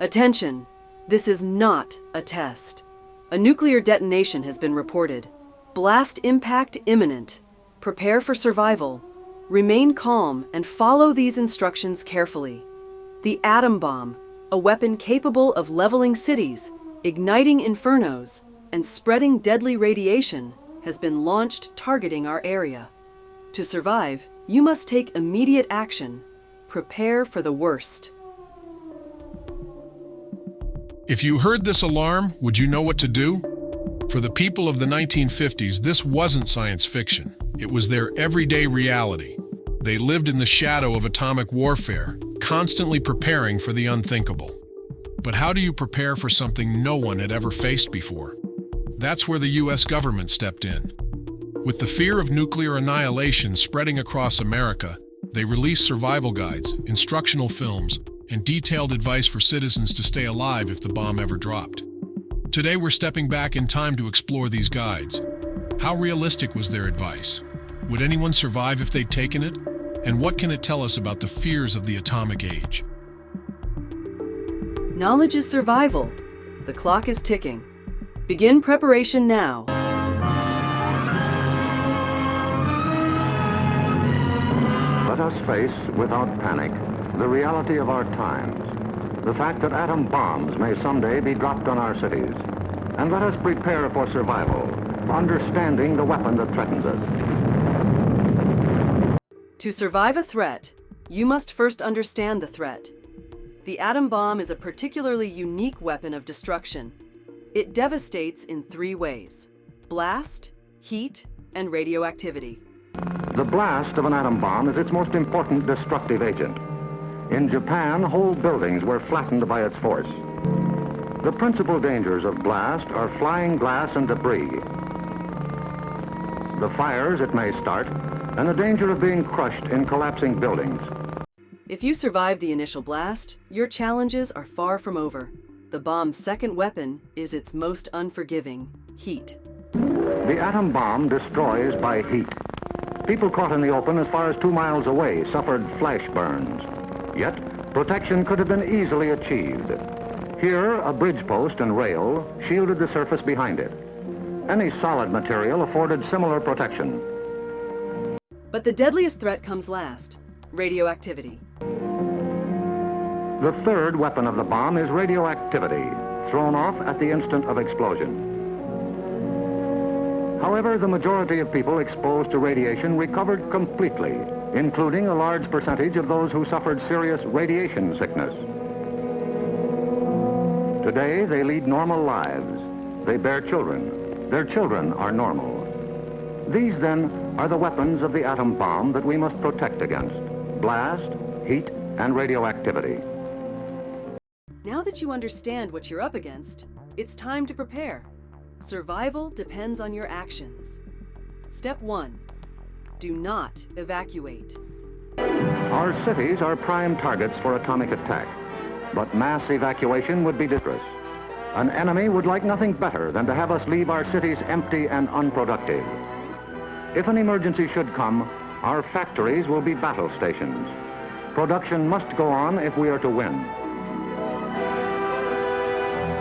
Attention! This is not a test. A nuclear detonation has been reported. Blast impact imminent. Prepare for survival. Remain calm and follow these instructions carefully. The atom bomb, a weapon capable of leveling cities, igniting infernos, and spreading deadly radiation, has been launched targeting our area. To survive, you must take immediate action. Prepare for the worst. If you heard this alarm, would you know what to do? For the people of the 1950s, this wasn't science fiction. It was their everyday reality. They lived in the shadow of atomic warfare, constantly preparing for the unthinkable. But how do you prepare for something no one had ever faced before? That's where the US government stepped in. With the fear of nuclear annihilation spreading across America, they released survival guides, instructional films, and detailed advice for citizens to stay alive if the bomb ever dropped. Today we're stepping back in time to explore these guides. How realistic was their advice? Would anyone survive if they'd taken it? And what can it tell us about the fears of the atomic age? Knowledge is survival. The clock is ticking. Begin preparation now. Let us face, without panic, the reality of our times. The fact that atom bombs may someday be dropped on our cities. And let us prepare for survival, understanding the weapon that threatens us. To survive a threat, you must first understand the threat. The atom bomb is a particularly unique weapon of destruction. It devastates in three ways: blast, heat, and radioactivity. The blast of an atom bomb is its most important destructive agent. In Japan, whole buildings were flattened by its force. The principal dangers of blast are flying glass and debris, the fires it may start, and the danger of being crushed in collapsing buildings. If you survive the initial blast, your challenges are far from over. The bomb's second weapon is its most unforgiving: heat. The atom bomb destroys by heat. People caught in the open as far as 2 miles away suffered flash burns. Yet, protection could have been easily achieved. Here, a bridge post and rail shielded the surface behind it. Any solid material afforded similar protection. But the deadliest threat comes last: radioactivity. The third weapon of the bomb is radioactivity, thrown off at the instant of explosion. However, the majority of people exposed to radiation recovered completely, including a large percentage of those who suffered serious radiation sickness. Today, they lead normal lives. They bear children. Their children are normal. These, then, are the weapons of the atom bomb that we must protect against: blast, heat, and radioactivity. Now that you understand what you're up against, it's time to prepare. Survival depends on your actions. Step 1. Do not evacuate. Our cities are prime targets for atomic attack, but mass evacuation would be dangerous. An enemy would like nothing better than to have us leave our cities empty and unproductive. If an emergency should come, our factories will be battle stations. Production must go on if we are to win.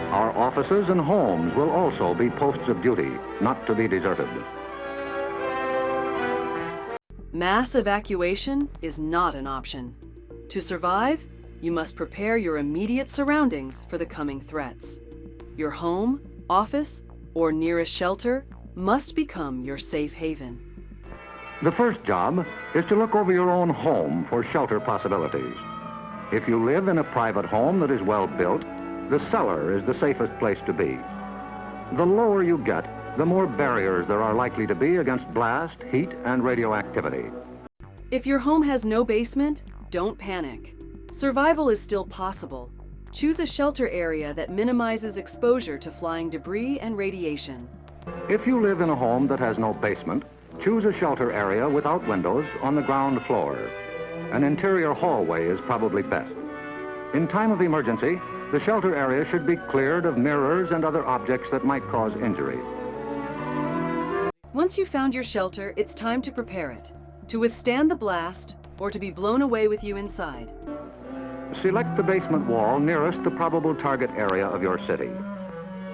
Our offices and homes will also be posts of duty, not to be deserted. Mass evacuation is not an option. To survive, you must prepare your immediate surroundings for the coming threats. Your home, office, or nearest shelter must become your safe haven. The first job is to look over your own home for shelter possibilities. If you live in a private home that is well built, the cellar is the safest place to be. The lower you get, the more barriers there are likely to be against blast, heat, and radioactivity. If your home has no basement, don't panic. Survival is still possible. Choose a shelter area that minimizes exposure to flying debris and radiation. If you live in a home that has no basement, choose a shelter area without windows on the ground floor. An interior hallway is probably best. In time of emergency, the shelter area should be cleared of mirrors and other objects that might cause injury. Once you've found your shelter, it's time to prepare it, to withstand the blast or to be blown away with you inside. Select the basement wall nearest the probable target area of your city.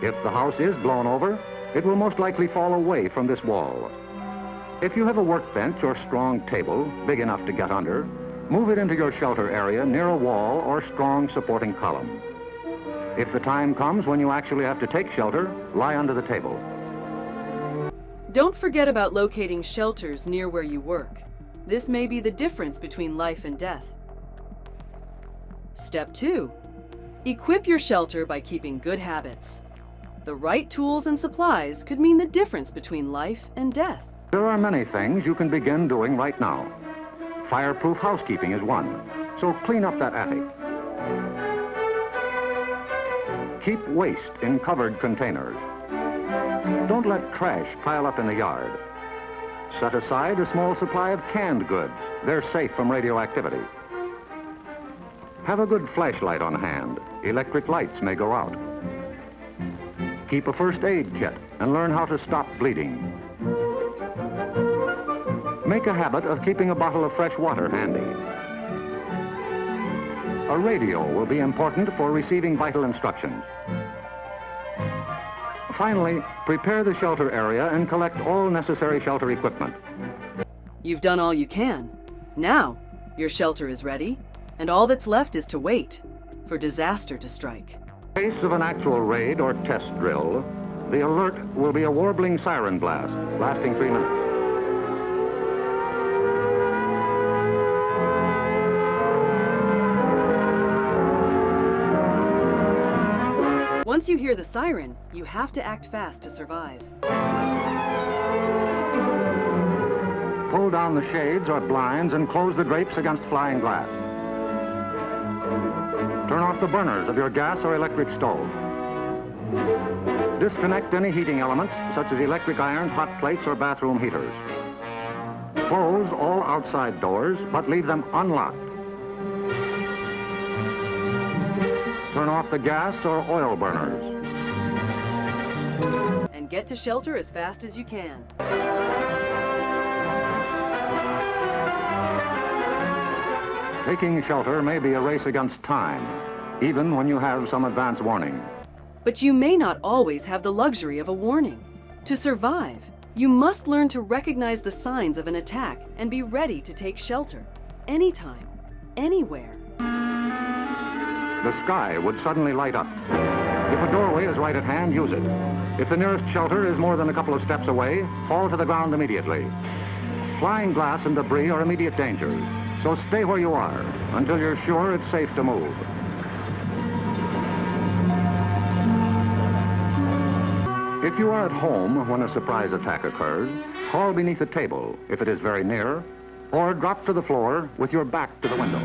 If the house is blown over, it will most likely fall away from this wall. If you have a workbench or strong table big enough to get under, move it into your shelter area near a wall or strong supporting column. If the time comes when you actually have to take shelter, lie under the table. Don't forget about locating shelters near where you work. This may be the difference between life and death. Step 2. Equip your shelter by keeping good habits. The right tools and supplies could mean the difference between life and death. There are many things you can begin doing right now. Fireproof housekeeping is one, so clean up that attic. Keep waste in covered containers. Don't let trash pile up in the yard. Set aside a small supply of canned goods. They're safe from radioactivity. Have a good flashlight on hand. Electric lights may go out. Keep a first aid kit and learn how to stop bleeding. Make a habit of keeping a bottle of fresh water handy. A radio will be important for receiving vital instructions. Finally, prepare the shelter area and collect all necessary shelter equipment. You've done all you can. Now, your shelter is ready, and all that's left is to wait for disaster to strike. In case of an actual raid or test drill, the alert will be a warbling siren blast lasting 3 minutes. Once you hear the siren, you have to act fast to survive. Pull down the shades or blinds and close the drapes against flying glass. Turn off the burners of your gas or electric stove. Disconnect any heating elements, such as electric irons, hot plates, or bathroom heaters. Close all outside doors, but leave them unlocked. Turn off the gas or oil burners. And get to shelter as fast as you can. Taking shelter may be a race against time, even when you have some advance warning. But you may not always have the luxury of a warning. To survive, you must learn to recognize the signs of an attack and be ready to take shelter, anytime, anywhere. The sky would suddenly light up. If a doorway is right at hand, use it. If the nearest shelter is more than a couple of steps away, fall to the ground immediately. Flying glass and debris are immediate dangers, so stay where you are until you're sure it's safe to move. If you are at home when a surprise attack occurs, crawl beneath a table if it is very near, or drop to the floor with your back to the window.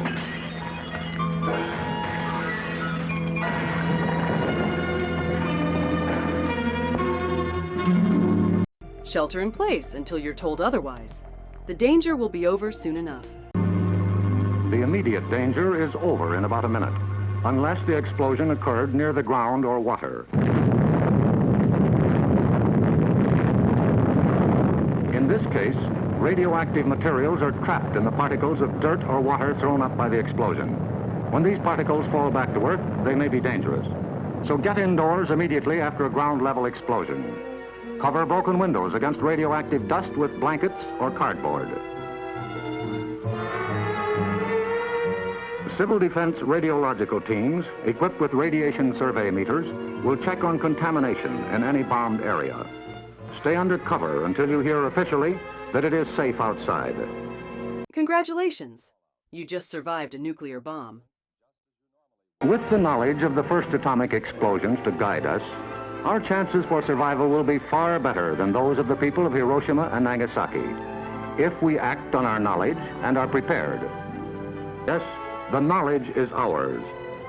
Shelter in place until you're told otherwise. The danger will be over soon enough. The immediate danger is over in about a minute, unless the explosion occurred near the ground or water. In this case, radioactive materials are trapped in the particles of dirt or water thrown up by the explosion. When these particles fall back to Earth, they may be dangerous. So get indoors immediately after a ground-level explosion. Cover broken windows against radioactive dust with blankets or cardboard. Civil defense radiological teams, equipped with radiation survey meters, will check on contamination in any bombed area. Stay under cover until you hear officially that it is safe outside. Congratulations! You just survived a nuclear bomb. With the knowledge of the first atomic explosions to guide us, our chances for survival will be far better than those of the people of Hiroshima and Nagasaki, if we act on our knowledge and are prepared. Yes, the knowledge is ours,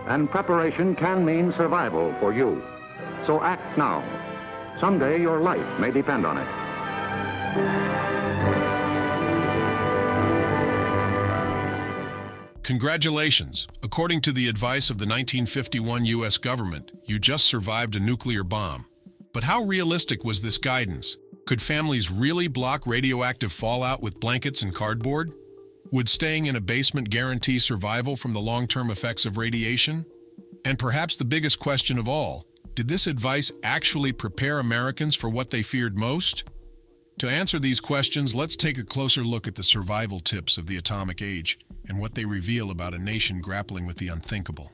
and preparation can mean survival for you. So act now. Someday your life may depend on it. Congratulations. According to the advice of the 1951 U.S. government, you just survived a nuclear bomb. But how realistic was this guidance? Could families really block radioactive fallout with blankets and cardboard? Would staying in a basement guarantee survival from the long-term effects of radiation? And perhaps the biggest question of all, did this advice actually prepare Americans for what they feared most? To answer these questions, let's take a closer look at the survival tips of the atomic age and what they reveal about a nation grappling with the unthinkable.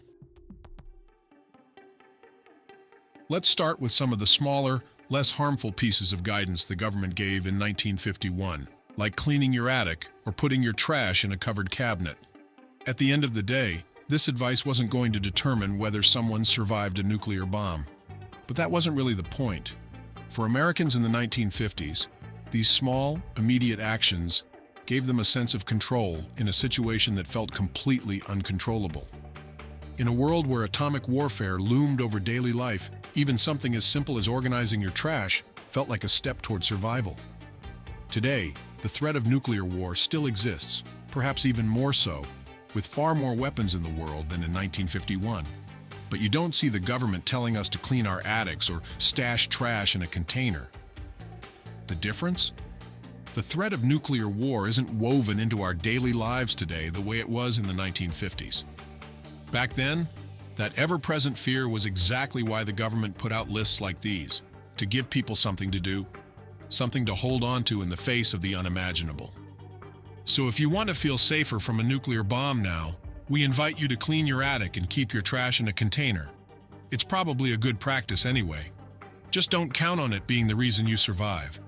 Let's start with some of the smaller, less harmful pieces of guidance the government gave in 1951, like cleaning your attic or putting your trash in a covered cabinet. At the end of the day, this advice wasn't going to determine whether someone survived a nuclear bomb. But that wasn't really the point. For Americans in the 1950s, these small, immediate actions gave them a sense of control in a situation that felt completely uncontrollable. In a world where atomic warfare loomed over daily life, even something as simple as organizing your trash felt like a step toward survival. Today, the threat of nuclear war still exists, perhaps even more so, with far more weapons in the world than in 1951. But you don't see the government telling us to clean our attics or stash trash in a container. The difference? The threat of nuclear war isn't woven into our daily lives today the way it was in the 1950s. Back then, that ever-present fear was exactly why the government put out lists like these, to give people something to do, something to hold on to in the face of the unimaginable. So if you want to feel safer from a nuclear bomb now, we invite you to clean your attic and keep your trash in a container. It's probably a good practice anyway. Just don't count on it being the reason you survive.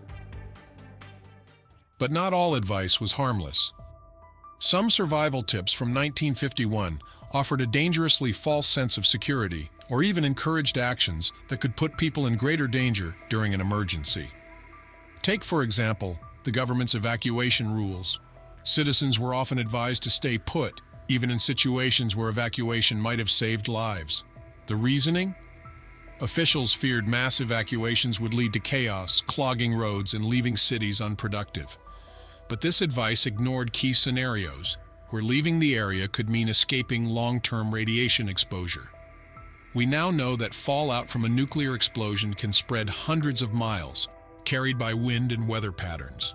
But not all advice was harmless. Some survival tips from 1951 offered a dangerously false sense of security or even encouraged actions that could put people in greater danger during an emergency. Take, for example, the government's evacuation rules. Citizens were often advised to stay put, even in situations where evacuation might have saved lives. The reasoning? Officials feared mass evacuations would lead to chaos, clogging roads, and leaving cities unproductive. But this advice ignored key scenarios, where leaving the area could mean escaping long-term radiation exposure. We now know that fallout from a nuclear explosion can spread hundreds of miles, carried by wind and weather patterns.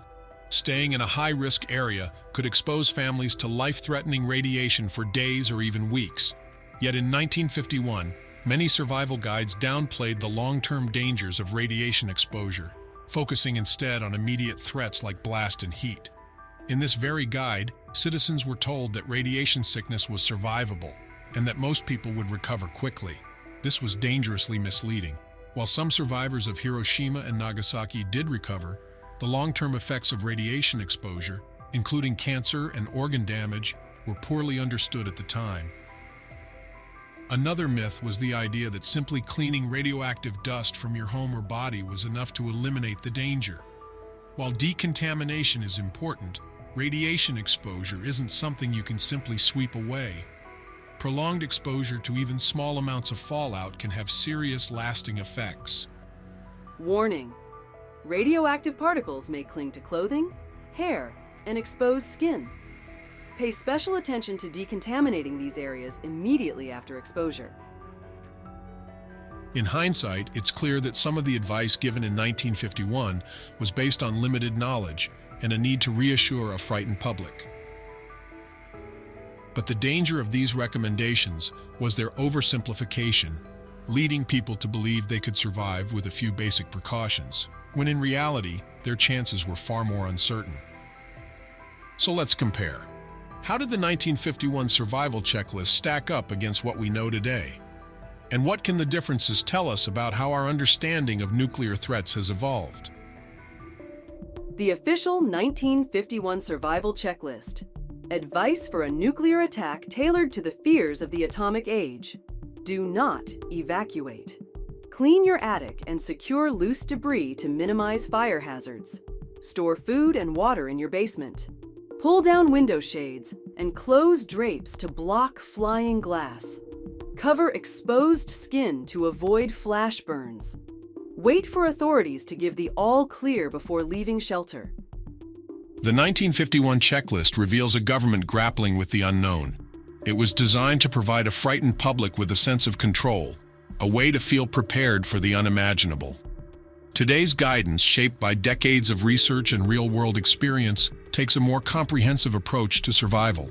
Staying in a high-risk area could expose families to life-threatening radiation for days or even weeks. Yet in 1951, many survival guides downplayed the long-term dangers of radiation exposure, focusing instead on immediate threats like blast and heat. In this very guide, citizens were told that radiation sickness was survivable and that most people would recover quickly. This was dangerously misleading. While some survivors of Hiroshima and Nagasaki did recover, the long-term effects of radiation exposure, including cancer and organ damage, were poorly understood at the time. Another myth was the idea that simply cleaning radioactive dust from your home or body was enough to eliminate the danger. While decontamination is important, radiation exposure isn't something you can simply sweep away. Prolonged exposure to even small amounts of fallout can have serious, lasting effects. Warning: radioactive particles may cling to clothing, hair, and exposed skin. Pay special attention to decontaminating these areas immediately after exposure. In hindsight, it's clear that some of the advice given in 1951 was based on limited knowledge and a need to reassure a frightened public. But the danger of these recommendations was their oversimplification, leading people to believe they could survive with a few basic precautions, when in reality, their chances were far more uncertain. So let's compare. How did the 1951 survival checklist stack up against what we know today? And what can the differences tell us about how our understanding of nuclear threats has evolved? The official 1951 survival checklist. Advice for a nuclear attack tailored to the fears of the atomic age. Do not evacuate. Clean your attic and secure loose debris to minimize fire hazards. Store food and water in your basement. Pull down window shades and close drapes to block flying glass. Cover exposed skin to avoid flash burns. Wait for authorities to give the all clear before leaving shelter. The 1951 checklist reveals a government grappling with the unknown. It was designed to provide a frightened public with a sense of control, a way to feel prepared for the unimaginable. Today's guidance, shaped by decades of research and real-world experience, takes a more comprehensive approach to survival.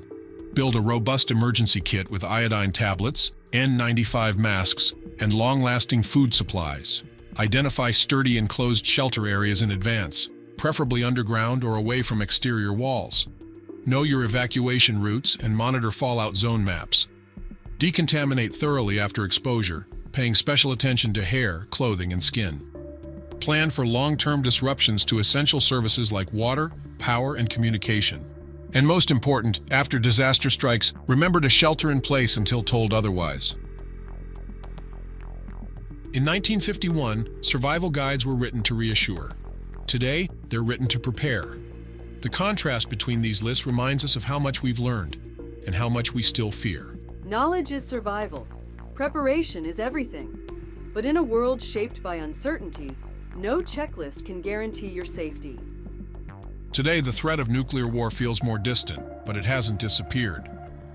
Build a robust emergency kit with iodine tablets, N95 masks, and long-lasting food supplies. Identify sturdy enclosed shelter areas in advance, preferably underground or away from exterior walls. Know your evacuation routes and monitor fallout zone maps. Decontaminate thoroughly after exposure, paying special attention to hair, clothing, and skin. Plan for long-term disruptions to essential services like water, power, and communication. And most important, after disaster strikes, remember to shelter in place until told otherwise. In 1951, survival guides were written to reassure. Today, they're written to prepare. The contrast between these lists reminds us of how much we've learned and how much we still fear. Knowledge is survival. Preparation is everything. But in a world shaped by uncertainty, no checklist can guarantee your safety. Today, the threat of nuclear war feels more distant, but it hasn't disappeared.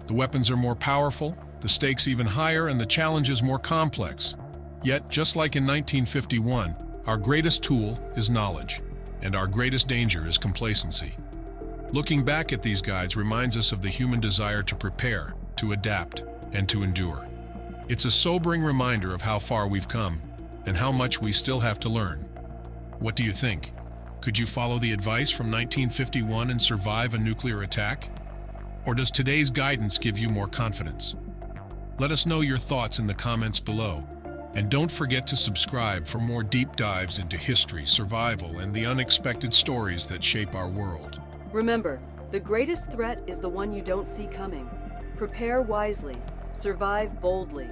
The weapons are more powerful, the stakes even higher, and the challenges more complex. Yet, just like in 1951, our greatest tool is knowledge, and our greatest danger is complacency. Looking back at these guides reminds us of the human desire to prepare, to adapt, and to endure. It's a sobering reminder of how far we've come, and how much we still have to learn. What do you think? Could you follow the advice from 1951 and survive a nuclear attack? Or does today's guidance give you more confidence? Let us know your thoughts in the comments below. And don't forget to subscribe for more deep dives into history, survival, and the unexpected stories that shape our world. Remember, the greatest threat is the one you don't see coming. Prepare wisely, survive boldly,